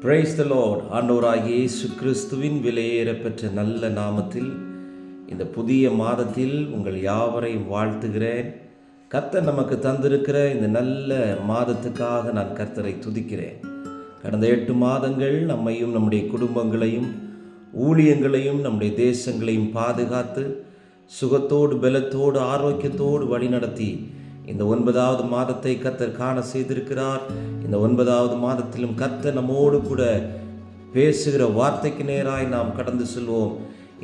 Praise the Lord. ஆண்டவராகிய இயேசு கிறிஸ்துவின் விலையேறப்பெற்ற நல்ல நாமத்தில் இந்த புதிய மாதத்தில் உங்கள் யாவரையும் வாழ்த்துகிறேன். கர்த்தர் நமக்கு தந்திருக்கிற இந்த நல்ல மாதத்துக்காக நான் கர்த்தரை துதிக்கிறேன். கடந்த 8 மாதங்கள் நம்மையும் நம்முடைய குடும்பங்களையும் ஊழியங்களையும் நம்முடைய தேசங்களையும் பாதுகாத்து சுகத்தோடு பலத்தோடு ஆரோக்கியத்தோடு வழிநடத்தி இந்த 9வது மாதத்தை கர்த்தர் காண செய்திருக்கிறார். இந்த 9வது மாதத்திலும் கர்த்தர் நம்மோடு கூட பேசுகிற வார்த்தைக்கு நேராய் நாம் கடந்து செல்வோம்.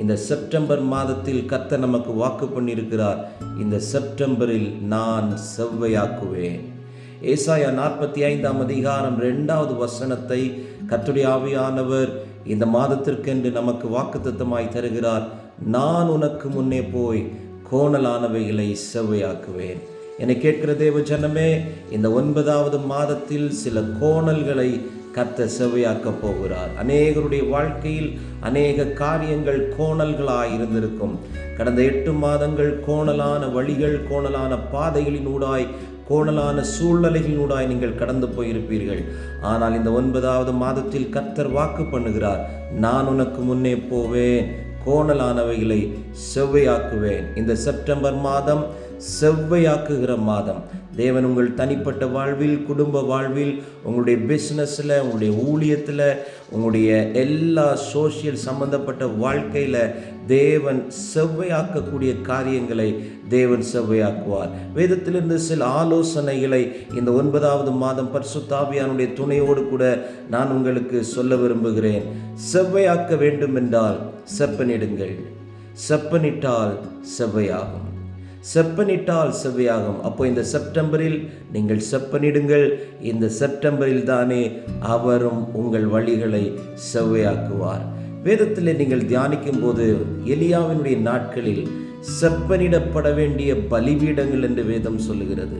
இந்த செப்டம்பர் மாதத்தில் கர்த்தர் நமக்கு வாக்கு பண்ணியிருக்கிறார், இந்த செப்டம்பரில் நான் செவ்வையாக்குவேன். ஏசாயா 45ஆம் அதிகாரம் 2வது வசனத்தை கர்த்தருடைய ஆவியானவர் இந்த மாதத்திற்கென்று நமக்கு வாக்குத்தத்தமாய் தருகிறார். நான் உனக்கு முன்னே போய் கோணலானவைகளை செவ்வையாக்குவேன். என்னை கேட்கிற தேவ ஜனமே, இந்த 9வது மாதத்தில் சில கோணல்களை கர்த்தர் செவ்வையாக்க போகிறார். அநேகருடைய வாழ்க்கையில் அநேக காரியங்கள் கோணல்களாய் இருந்திருக்கும். கடந்த 8 மாதங்கள் கோணலான வழிகள், கோணலான பாதைகளினூடாய், கோணலான சூழ்நிலைகளினூடாய் நீங்கள் கடந்து போயிருப்பீர்கள். ஆனால் இந்த 9வது மாதத்தில் கர்த்தர் வாக்கு பண்ணுகிறார், நான் உனக்கு முன்னே போவேன், கோணலானவைகளை செவ்வையாக்குவேன். இந்த செப்டம்பர் மாதம் செவ்வையாக்குகிற மாதம். தேவன் உங்கள் தனிப்பட்ட வாழ்வில், குடும்ப வாழ்வில், உங்களுடைய பிஸ்னஸில், உங்களுடைய ஊழியத்தில், உங்களுடைய எல்லா சோஷியல் சம்பந்தப்பட்ட வாழ்க்கையில் தேவன் செவ்வையாக்கக்கூடிய காரியங்களை தேவன் செவ்வையாக்குவார். வேதத்திலிருந்து சில ஆலோசனைகளை இந்த 9வது மாதம் பரிசுத்த ஆவியானுடைய துணையோடு கூட நான் உங்களுக்கு சொல்ல விரும்புகிறேன். செவ்வையாக்க வேண்டும் என்றால் செப்பனிடுங்கள். செப்பனிட்டால் செவ்வையாகும். செப்பனிட்டால் செவ்வையாகும். அப்போ இந்த செப்டம்பரில் நீங்கள் செப்பனிடுங்கள். இந்த செப்டம்பரில் தானே அவரும் உங்கள் வழிகளை செவ்வையாக்குவார். வேதத்தில் நீங்கள் தியானிக்கும் போது எலியாவினுடைய நாட்களில் செப்பனிடப்பட வேண்டிய பலிபீடங்கள் என்று வேதம் சொல்லுகிறது.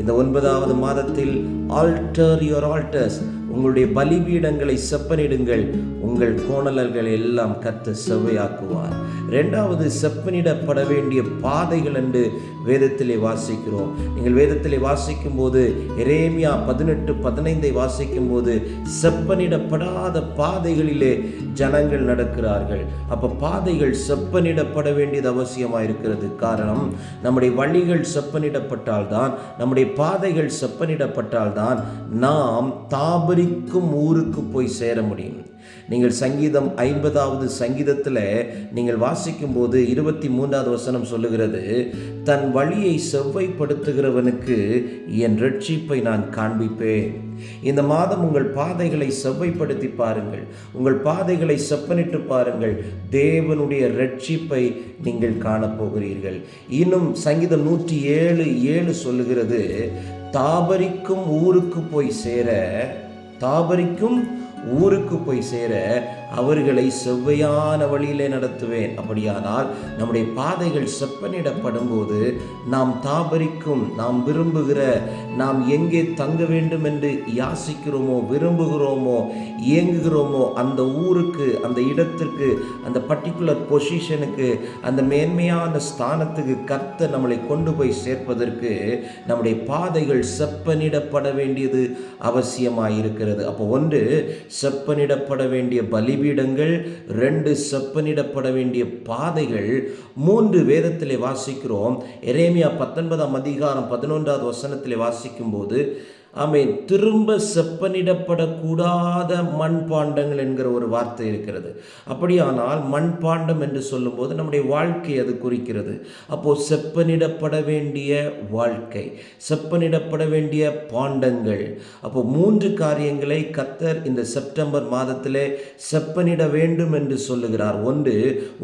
இந்த 9வது மாதத்தில் ஆல்டர் யுவர் ஆல்டர்ஸ், உங்களுடைய பலிபீடங்களை செப்பனிடுங்கள். உங்கள் கோணல்கள் எல்லாம் கர்த்தர் செவ்வையாக்குவார். 2வது, செப்பனிடப்பட வேண்டிய பாதைகள் என்று வேதத்திலே வாசிக்கிறோம். நீங்கள் வேதத்திலே வாசிக்கும் போது எரேமியா 18:15 வாசிக்கும் போது செப்பனிடப்படாத பாதைகளிலே ஜனங்கள் நடக்கிறார்கள். அப்ப பாதைகள் செப்பனிடப்பட வேண்டியது அவசியமாயிருக்கிறது. காரணம், நம்முடைய வழிகள் செப்பனிடப்பட்டால்தான், நம்முடைய பாதைகள் செப்பனிடப்பட்டால்தான் நாம் தாபரிக்கும் ஊருக்கு போய் சேர முடியும். நீங்கள் சங்கீதம் 50வது சங்கீதத்தில் நீங்கள் வாசிக்கும் போது 23வது வசனம் சொல்லுகிறது, தன் வழியை செவ்வைப்படுத்துகிறவனுக்கு என் இரட்சிப்பை நான் காண்பிப்பேன். இந்த மாதம் உங்கள் பாதைகளை செவ்வைப்படுத்தி பாருங்கள். உங்கள் பாதைகளை செப்பனிட்டு பாருங்கள். தேவனுடைய இரட்சிப்பை நீங்கள் காணப்போகிறீர்கள். இன்னும் சங்கீதம் 107:7 சொல்லுகிறது, தாபரிக்கும் ஊருக்கு போய் சேர, தாபரிக்கும் ஊருக்கு போய் சேர அவர்களை செவ்வையான வழியிலே நடத்துவேன். அப்படியானால் நம்முடைய பாதைகள் செப்பனிடப்படும் போது நாம் தாபரிக்கும், நாம் விரும்புகிற, நாம் எங்கே தங்க வேண்டும் என்று யாசிக்கிறோமோ, விரும்புகிறோமோ, இயங்குகிறோமோ அந்த ஊருக்கு, அந்த இடத்திற்கு, அந்த பர்டிகுலர் பொசிஷனுக்கு, அந்த மேன்மையான ஸ்தானத்துக்கு கர்த்தர் நம்மளை கொண்டு போய் சேர்ப்பதற்கு நம்முடைய பாதைகள் செப்பனிடப்பட வேண்டியது அவசியமாயிருக்கிறது. அப்போ 1, செப்பனிடப்பட வேண்டிய பலிபீடங்கள், 2, செப்பனிடப்பட வேண்டிய பாதைகள், 3, வேதத்திலே வாசிக்கிறோம். எரேமியா 19ஆம் அதிகாரம் 11வது வசனத்திலே வாசிக்கும் போது, ஆமென், திரும்ப செப்பனிடப்படக்கூடாத மண்பாண்டங்கள் என்கிற ஒரு வார்த்தை இருக்கிறது. அப்படியானால் மண்பாண்டம் என்று சொல்லும்போது நம்முடைய வாழ்க்கை அது குறிக்கிறது. அப்போ செப்பனிடப்பட வேண்டிய வாழ்க்கை, செப்பனிடப்பட வேண்டிய பாண்டங்கள். அப்போ 3 காரியங்களை கர்த்தர் இந்த செப்டம்பர் மாதத்திலே செப்பனிட வேண்டும் என்று சொல்லுகிறார். 1,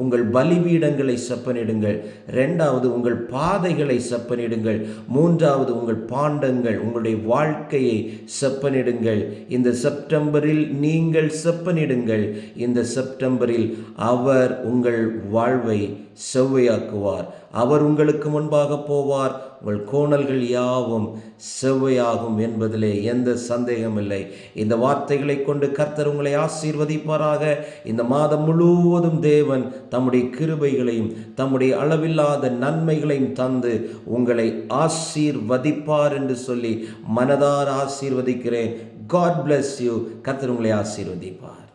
உங்கள் பலிபீடங்களை செப்பனிடுங்கள். 2வது, உங்கள் பாதைகளை செப்பனிடுங்கள். 3வது, உங்கள் பாண்டங்கள், உங்களுடைய வாழ்க்கையை செப்பனிடுங்கள். இந்த செப்டம்பரில் நீங்கள் செப்பனிடுங்கள். இந்த செப்டம்பரில் அவர் உங்கள் வாழ்வை செவ்வையாக்குவார். அவர் உங்களுக்கு முன்பாக போவார். உங்கள் கோணல்கள் யாவும் செவ்வையாகும் என்பதிலே எந்த சந்தேகமில்லை. இந்த வார்த்தைகளை கொண்டு கர்த்தர் உங்களை ஆசீர்வதிப்பாராக. இந்த மாதம் முழுவதும் தேவன் தம்முடைய கிருபைகளையும் தம்முடைய அளவில்லாத நன்மைகளையும் தந்து உங்களை ஆசீர்வதிப்பார் என்று சொல்லி மனதார ஆசீர்வதிக்கிறேன். God bless you. கர்த்தர் உங்களை ஆசீர்வதிப்பார்.